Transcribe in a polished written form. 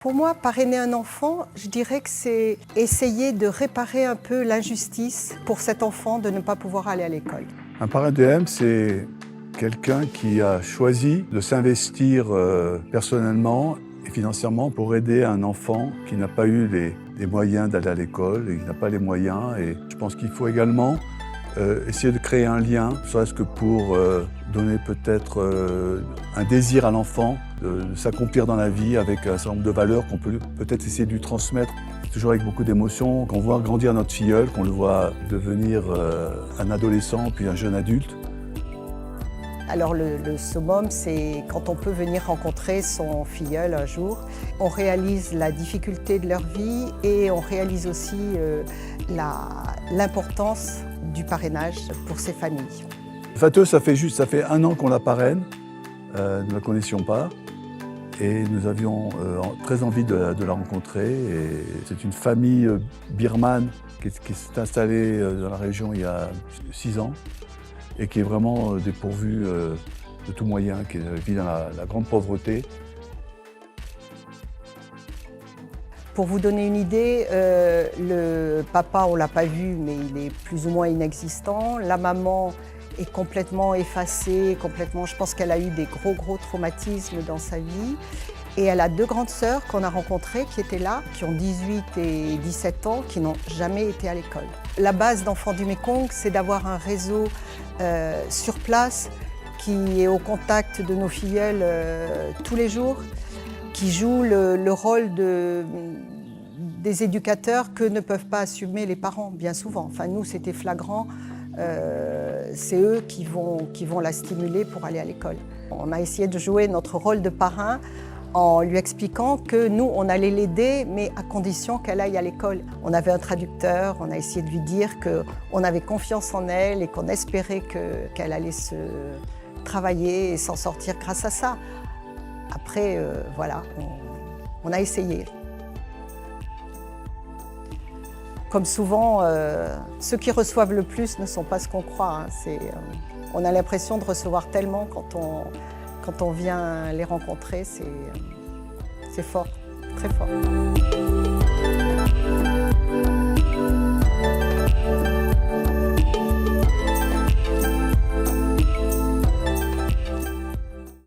Pour moi, parrainer un enfant, je dirais que c'est essayer de réparer un peu l'injustice pour cet enfant de ne pas pouvoir aller à l'école. Un parrain DM, c'est quelqu'un qui a choisi de s'investir personnellement et financièrement pour aider un enfant qui n'a pas eu les moyens d'aller à l'école et qui n'a pas les moyens. Et je pense qu'il faut également essayer de créer un lien, ne serait-ce que pour donner peut-être un désir à l'enfant de s'accomplir dans la vie avec un certain nombre de valeurs qu'on peut peut-être essayer de lui transmettre, toujours avec beaucoup d'émotion, qu'on voit grandir notre filleul, qu'on le voit devenir un adolescent puis un jeune adulte. Alors le summum, c'est quand on peut venir rencontrer son filleul un jour. On réalise la difficulté de leur vie et on réalise aussi l'importance du parrainage pour ces familles. Fateuse, ça fait 1 an qu'on la parraine, nous la connaissions pas. Et nous avions très envie de la rencontrer. Et c'est une famille birmane qui s'est installée dans la région il y a 6 ans et qui est vraiment dépourvue de tout moyen, qui vit dans la grande pauvreté. Pour vous donner une idée, le papa, on ne l'a pas vu, mais il est plus ou moins inexistant. La maman est complètement effacée, je pense qu'elle a eu des gros traumatismes dans sa vie. Et elle a 2 grandes sœurs qu'on a rencontrées qui étaient là, qui ont 18 et 17 ans, qui n'ont jamais été à l'école. La base d'Enfants du Mékong, c'est d'avoir un réseau sur place qui est au contact de nos filleuls tous les jours, qui joue le rôle des éducateurs que ne peuvent pas assumer les parents, bien souvent. Enfin, nous, c'était flagrant. C'est eux qui vont la stimuler pour aller à l'école. On a essayé de jouer notre rôle de parrain en lui expliquant que nous, on allait l'aider, mais à condition qu'elle aille à l'école. On avait un traducteur, on a essayé de lui dire qu'on avait confiance en elle et qu'on espérait qu'elle allait se travailler et s'en sortir grâce à ça. Après, voilà, on a essayé. Comme souvent, ceux qui reçoivent le plus ne sont pas ce qu'on croit. On a l'impression de recevoir tellement quand on vient les rencontrer, c'est fort, très fort.